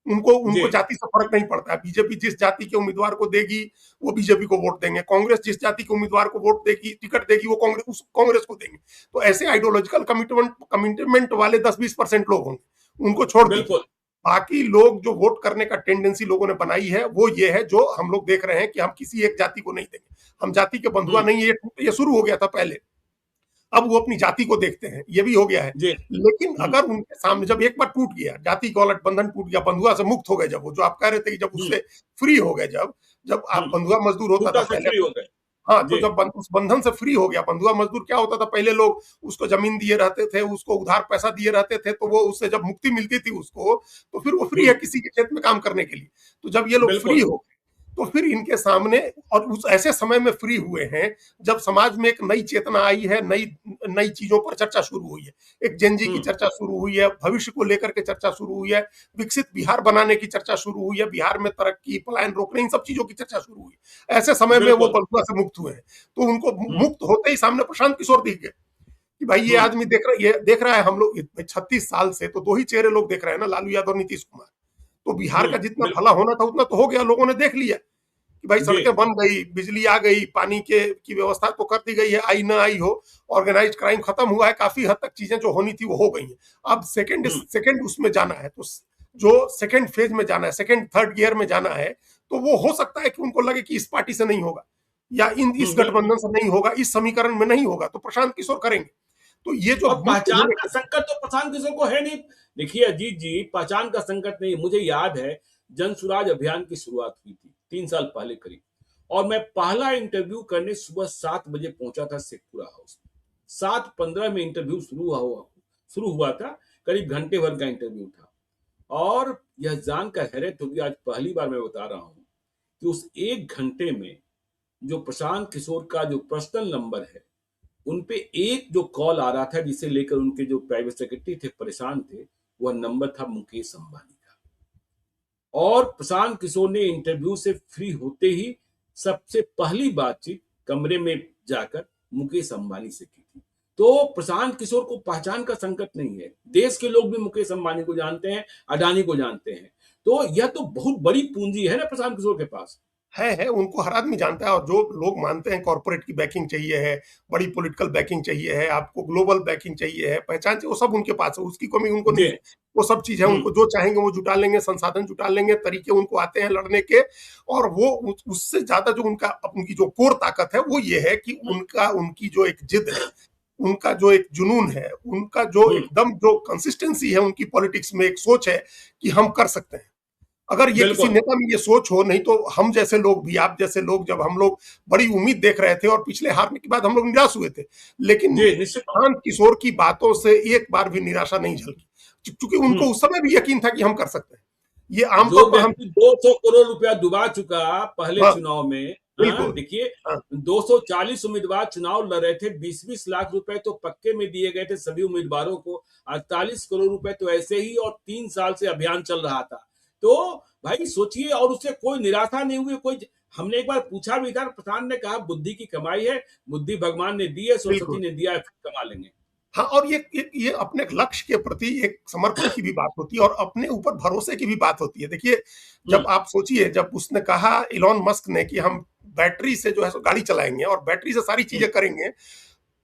उनको जी। उनको जाति से फर्क नहीं पड़ता है। बीजेपी जिस जाति के उम्मीदवार को देगी वो बीजेपी को वोट देंगे, कांग्रेस जिस जाति के उम्मीदवार को वोट देगी, टिकट देगी, वो कांग्रेस को देंगे। तो ऐसे आइडियोलॉजिकल कमिटमेंट वाले 10-20% लोग होंगे, उनको छोड़ दीजिए। बिल्कुल। बाकी लोग जो वोट करने का टेंडेंसी लोगों ने बनाई है वो ये है, जो हम लोग देख रहे हैं कि हम किसी एक जाति को नहीं देंगे, हम जाति के बंधुआ नहीं है। ये शुरू हो गया था पहले, अब वो अपनी जाति को देखते हैं, ये भी हो गया है। जी। लेकिन अगर उनके सामने जब एक बार टूट गया, जाति का अलग बंधन टूट गया, बंधुआ से मुक्त हो गए, जब वो जो आप कह रहे थे कि जब उससे फ्री हो गए, जब जब आप बंधुआ मजदूर होता था से पहले, फ्री हो गए। हाँ, तो जी। जब उस बंधन से फ्री हो गया, बंधुआ मजदूर क्या होता था, पहले लोग उसको जमीन दिए रहते थे, उसको उधार पैसा दिए रहते थे, तो वो उससे जब मुक्ति मिलती थी उसको, तो फिर वो फ्री है किसी के खेत में काम करने के लिए। तो जब ये लोग फ्री बिल्कुल। हो, तो फिर इनके सामने, और उस ऐसे समय में फ्री हुए हैं जब समाज में एक नई चेतना आई है, नई नई चीजों पर चर्चा शुरू हुई है, एक जेनजी की चर्चा शुरू हुई है, भविष्य को लेकर के चर्चा शुरू हुई है, विकसित बिहार बनाने की चर्चा शुरू हुई है, बिहार में तरक्की, पलायन रोकने, इन सब चीजों की चर्चा शुरू हुई। ऐसे समय में वो बिल्कुल। बंधुआ से मुक्त हुए हैं, तो उनको मुक्त होते ही सामने प्रशांत किशोर दिख गए कि भाई ये आदमी देख रहा है। हम लोग 36 साल से तो दो ही चेहरे लोग देख रहे हैं ना, लालू यादव और नीतीश कुमार। तो बिहार का जितना भला होना था उतना तो हो गया, लोगों ने देख लिया कि भाई जी। सड़कें बन गई, बिजली आ गई, पानी की व्यवस्था तो कर दी गई है, आई ना आई हो, ऑर्गेनाइज्ड क्राइम खत्म हुआ है, काफी हद तक चीजें जो होनी थी वो हो गई हैं। अब सेकंड उसमें जाना है, तो जो सेकंड फेज में जाना है, सेकंड थर्ड गियर में जाना है, तो वो हो सकता है कि उनको लगे कि इस पार्टी से नहीं होगा, या इस बिल्कुल। गठबंधन से नहीं होगा, इस समीकरण में नहीं होगा, तो प्रशांत किशोर करेंगे। तो ये जो और मुक्त पहचान होने का संकट तो प्रशांत किशोर को है नहीं। देखिए अजीत जी, पहचान का संकट नहीं। मुझे याद है जन सुराज अभियान की शुरुआत हुई थी 3 साल पहले करीब, और मैं पहला इंटरव्यू करने सुबह 7 बजे पहुंचा था शेखपुरा हाउस में। 7:15 में इंटरव्यू शुरू हुआ था। करीब घंटे भर का इंटरव्यू था, और यह जानकर हैरत होगी, आज पहली बार मैं बता रहा हूं कि उस 1 घंटे में जो प्रशांत किशोर का जो पर्सनल नंबर है, उनपे एक जो कॉल आ रहा था जिसे लेकर उनके जो प्राइवेट सेक्रेटरी थे परेशान थे, वह नंबर था मुकेश अंबानी का। और प्रशांत किशोर ने इंटरव्यू से फ्री होते ही सबसे पहली बातचीत कमरे में जाकर मुकेश अंबानी से की थी। तो प्रशांत किशोर को पहचान का संकट नहीं है। देश के लोग भी मुकेश अंबानी को जानते हैं, अडानी को जानते हैं। तो यह तो बहुत बड़ी पूंजी है ना प्रशांत किशोर के पास। है, उनको हर आदमी जानता है। और जो लोग मानते हैं कॉर्पोरेट की बैकिंग चाहिए है, बड़ी पॉलिटिकल बैकिंग चाहिए है, आपको ग्लोबल बैकिंग चाहिए है, पहचान चाहिए, वो सब उनके पास है, उसकी कमी उनको जी। नहीं है। वो सब चीज है, उनको जो चाहेंगे वो जुटा लेंगे, संसाधन जुटा लेंगे, तरीके उनको आते हैं लड़ने के। और वो उससे ज्यादा जो उनकी जो कोर ताकत है वो ये है कि उनकी जो एक जिद है, उनका जो एक जुनून है, उनका जो एकदम जो कंसिस्टेंसी है उनकी पॉलिटिक्स में, एक सोच है कि हम कर सकते हैं। अगर ये किसी बिल्कुल। नेता में ये सोच हो, नहीं तो हम जैसे लोग भी, आप जैसे लोग, जब हम लोग बड़ी उम्मीद देख रहे थे और पिछले हारने के बाद हम लोग निराश हुए थे, लेकिन जी, निश्चित। प्रशांत किशोर की बातों से एक बार भी निराशा नहीं झलकी, क्योंकि उनको उस समय भी यकीन था कि हम कर सकते हैं। ये जो आमतौर पर हम, व्यक्ति 200 करोड़ रुपया डुबा चुका पहले हाँ, चुनाव में, हाँ, बिल्कुल, देखिए हाँ, 240 उम्मीदवार चुनाव लड़ रहे थे, 20-20 लाख रुपए तो पक्के में दिए गए थे सभी उम्मीदवारों को, 48 करोड़ रुपए तो ऐसे ही, और 3 साल से अभियान चल रहा था। तो भाई सोचिए, और उससे कोई निराशा नहीं हुई। कोई, हमने एक बार पूछा भी था, प्रधान ने कहा बुद्धि की कमाई है, बुद्धि भगवान ने दी है, सरस्वती बिल्कुल। ने दिया है, फिर कमा लेंगे। हाँ, और ये अपने लक्ष्य के प्रति एक समर्पण की भी बात होती है और अपने ऊपर भरोसे की भी बात होती है। देखिए, जब आप सोचिए, जब उसने कहा इलॉन मस्क ने कि हम बैटरी से जो है सो गाड़ी चलाएंगे और बैटरी से सारी चीजें करेंगे,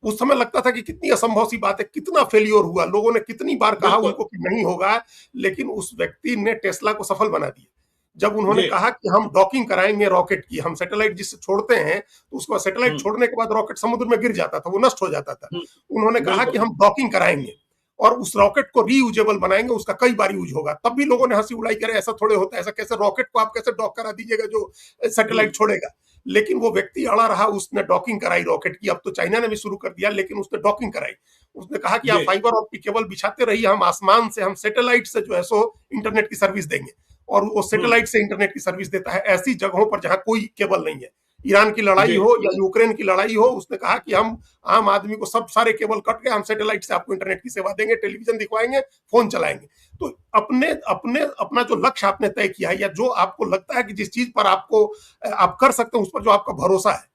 उस समय लगता था कि कितनी असंभव सी बात है, कितना फेलियर हुआ, लोगों ने कितनी बार कहा बिल्कुल। उनको कि नहीं होगा, लेकिन उस व्यक्ति ने टेस्ला को सफल बना दिया। जब उन्होंने जी। कहा कि हम डॉकिंग कराएंगे रॉकेट की, हम सैटेलाइट जिससे छोड़ते हैं, तो उसको सैटेलाइट हम्म। छोड़ने के बाद रॉकेट समुद्र में गिर जाता था, वो नष्ट हो जाता था। उन्होंने कहा कि बिल्कुल। हम डॉकिंग कराएंगे और उस रॉकेट को रीयूजेबल बनाएंगे, उसका कई बार यूज होगा। तब भी लोगों ने हंसी उड़ाई करे, ऐसा थोड़े होता है, ऐसा कैसे रॉकेट को आप कैसे डॉक करा दीजिएगा जो सैटेलाइट छोड़ेगा। लेकिन वो व्यक्ति अड़ा रहा, उसने डॉकिंग कराई रॉकेट की। अब तो चाइना ने भी शुरू कर दिया, लेकिन उसने डॉकिंग कराई। उसने कहा कि आप जी। फाइबर ऑप्टिक केबल बिछाते रहिए, हम आसमान से, हम सैटेलाइट से जो है सो इंटरनेट की सर्विस देंगे। और वो सैटेलाइट से इंटरनेट की सर्विस देता है ऐसी जगहों पर जहां कोई केबल नहीं है। ईरान की लड़ाई जी हो या यूक्रेन की लड़ाई हो, उसने कहा कि हम आम आदमी को सब सारे केबल कट के हम सैटेलाइट से आपको इंटरनेट की सेवा देंगे, टेलीविजन दिखवाएंगे, फोन चलाएंगे। तो अपने अपने अपना जो लक्ष्य आपने तय किया है या जो आपको लगता है कि जिस चीज पर आपको आप कर सकते हैं, उस पर जो आपका भरोसा है,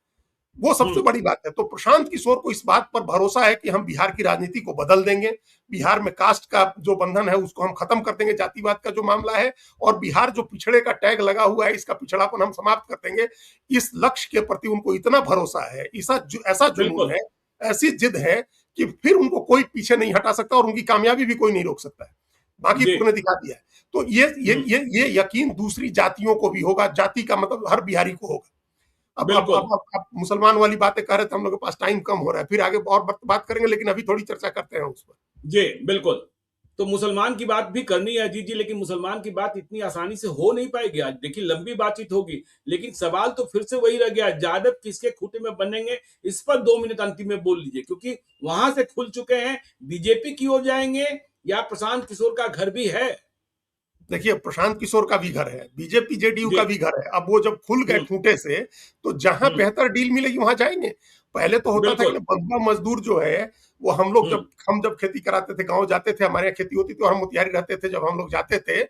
वो सबसे बड़ी बात है। तो प्रशांत किशोर को इस बात पर भरोसा है कि हम बिहार की राजनीति को बदल देंगे, बिहार में कास्ट का जो बंधन है उसको हम खत्म कर देंगे, जातिवाद का जो मामला है, और बिहार जो पिछड़े का टैग लगा हुआ है इसका पिछड़ापन हम समाप्त कर देंगे। इस लक्ष्य के प्रति उनको इतना भरोसा है, ऐसा जुनून बिल्कुल है, ऐसी जिद है कि फिर उनको कोई पीछे नहीं हटा सकता और उनकी कामयाबी भी कोई नहीं रोक सकता है। जी बांकीपुर ने दिखा दिया है। तो ये यकीन दूसरी जातियों को भी होगा, जाति का मतलब हर बिहारी को होगा। बिल्कुल अब मुसलमान वाली बातें कर रहे थे, हम लोग के पास टाइम कम हो रहा है, फिर आगे और बात करेंगे, लेकिन अभी थोड़ी चर्चा करते हैं उस पर। जी बिल्कुल। तो मुसलमान की बात भी करनी है अजीत जी, लेकिन मुसलमान की बात इतनी आसानी से हो नहीं पाएगी। आज देखिए लंबी बातचीत होगी, लेकिन सवाल तो फिर से वही रह गया, यादव किसके खूंटे में बनेंगे, इस पर 2 मिनट अंतिम में बोल लीजिए, क्योंकि वहां से खुल चुके हैं, बीजेपी की ओर जाएंगे या प्रशांत किशोर का घर भी है। देखिए, प्रशांत किशोर का भी घर है, बीजेपी जेडीयू जी का भी घर है। अब वो जब खुल गए हम्म खूंटे से, तो जहां हम्म बेहतर डील मिलेगी वहां जाएंगे। पहले तो होता था कि बिल्कुल बंधुआ मजदूर जो है, वो हम लोग हम्म जब खेती कराते थे, गांव जाते थे, हमारे यहाँ खेती होती थी और हम मोतिहारी रहते थे, जब हम लोग जाते थे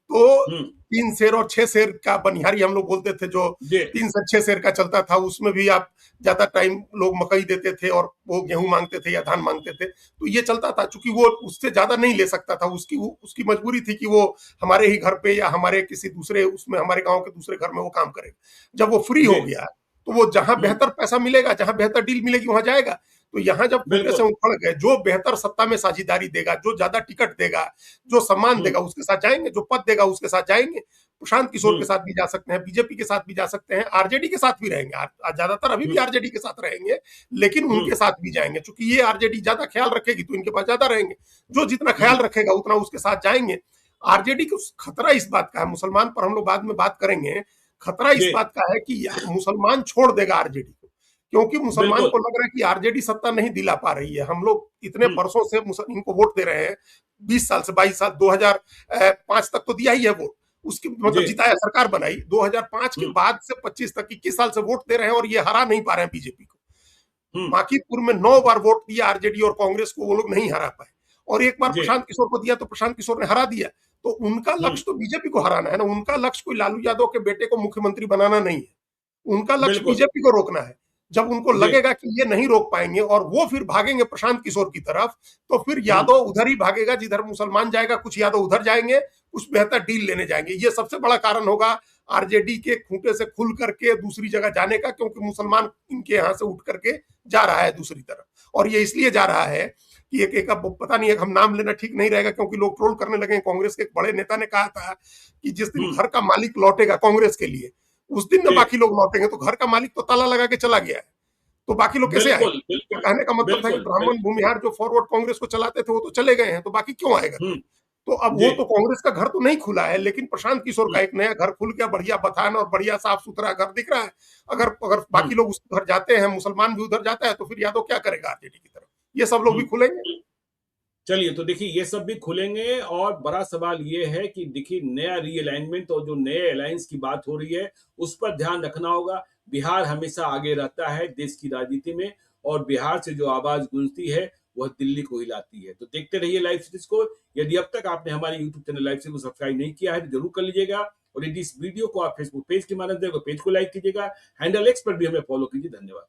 तो हम्म 3 सेर और 6 सेर का बनिहारी हम लोग बोलते थे, जो जी 3 से 6 सेर का चलता था। उसमें भी आप ज्यादा टाइम लोग मकई देते थे और वो गेहूं मांगते थे या धान मांगते थे, तो ये चलता था। चूंकि वो उससे ज्यादा नहीं ले सकता था, उसकी मजबूरी थी कि वो हमारे ही घर पे या हमारे किसी दूसरे उसमें, हमारे गांव के दूसरे घर में वो काम करेगा। जब वो फ्री जी हो गया, तो वो जहां हम्म बेहतर पैसा मिलेगा, जहां बेहतर डील मिलेगी, वहां जाएगा। तो यहाँ जब खूंटे से बिल्कुल उखड़ गए, जो बेहतर सत्ता में साझेदारी देगा, जो ज्यादा टिकट देगा, जो सम्मान हम्म देगा, उसके साथ जाएंगे, जो पद देगा उसके साथ जाएंगे। प्रशांत किशोर के हम्म साथ भी जा सकते हैं, बीजेपी के साथ भी जा सकते हैं, आरजेडी के साथ भी रहेंगे। ज्यादातर अभी भी हम्म आरजेडी के साथ रहेंगे, लेकिन हम्म उनके साथ भी जाएंगे। चूंकि ये आरजेडी ज्यादा ख्याल रखेगी तो इनके पास ज्यादा रहेंगे, जो जितना ख्याल हम्म रखेगा उतना उसके साथ जाएंगे। आरजेडी को खतरा इस बात का है, मुसलमान पर हम लोग बाद में बात करेंगे, खतरा इस जी बात का है कि मुसलमान छोड़ देगा आरजेडी को, क्योंकि मुसलमान बिल्कुल को लग रहा है कि आरजेडी सत्ता नहीं दिला पा रही है। हम लोग इतने हम्म बरसों से इनको वोट दे रहे हैं, 20 साल से 22 साल, 2005 तक तो दिया ही है वोट, उसकी मतलब जी जिताया, सरकार बनाई। 2005 के हम्म बाद से 25 तक 21 साल से वोट दे रहे हैं और ये हरा नहीं पा रहे हैं बीजेपी को। हम्म बांकीपुर में 9 बार वोट दिया आरजेडी और कांग्रेस को, वो लोग नहीं हरा पाए। और एक बार जी प्रशांत किशोर को दिया तो प्रशांत किशोर ने हरा दिया। तो उनका हम्म लक्ष्य तो बीजेपी को हराना है ना, उनका लक्ष्य कोई लालू यादव के बेटे को मुख्यमंत्री बनाना नहीं है, उनका लक्ष्य बिल्कुल बीजेपी को रोकना है। जब उनको जी लगेगा कि ये नहीं रोक पाएंगे और वो फिर भागेंगे प्रशांत किशोर की तरफ, तो फिर हम्म यादव उधर ही भागेगा जिधर मुसलमान जाएगा, कुछ यादव उधर जाएंगे, कुछ बेहतर डील लेने जाएंगे। ये सबसे बड़ा कारण होगा आरजेडी के खूंटे से खुल करके दूसरी जगह जाने का, क्योंकि मुसलमान इनके यहाँ से उठ करके जा रहा है दूसरी तरफ। और ये इसलिए जा रहा है कि एक अब पता नहीं है, हम नाम लेना ठीक नहीं रहेगा क्योंकि लोग ट्रोल करने लगे। कांग्रेस के एक बड़े नेता ने कहा था कि जिस दिन हम्म घर का मालिक लौटेगा कांग्रेस के लिए, उस दिन न जी बाकी लोग लौटेंगे। तो घर का मालिक तो ताला लगा के चला गया है, तो बाकी लोग कैसे बिल्कुल आएंगे? तो बिल्कुल कहने का मतलब था कि बिल्कुल ब्राह्मण भूमिहार जो फॉरवर्ड कांग्रेस को चलाते थे वो तो चले गए हैं, तो बाकी क्यों आएगा कोई? हम्म तो अब वो जी तो कांग्रेस का घर तो नहीं खुला है, लेकिन प्रशांत किशोर का हम्म एक नया घर खुल गया, बढ़िया बथान और बढ़िया साफ सुथरा घर दिख रहा है। अगर अगर हम्म बाकी लोग उस घर जाते हैं, मुसलमान भी उधर जाता है, तो फिर यादव क्या करेगा आरजेडी की तरफ? ये सब लोग भी खुलेंगे। हम्म चलिए, तो देखिए ये सब भी खुलेंगे, और बड़ा सवाल ये है कि देखिए नया रीअलाइनमेंट और जो नए अलायंस की बात हो रही है, उस पर ध्यान रखना होगा। बिहार हमेशा आगे रहता है देश की राजनीति में, और बिहार से जो आवाज गूंजती है वह दिल्ली को हिलाती है। तो देखते रहिए लाइव सीरीज को। यदि अब तक आपने हमारे यूट्यूब चैनल लाइव सीरीज को सब्सक्राइब नहीं किया है तो जरूर कर लीजिएगा, और यदि इस वीडियो को आप फेसबुक पेज के माध्यम से पेज को लाइक कीजिएगा, हैंडल एक्स पर भी हमें फॉलो कीजिए। धन्यवाद।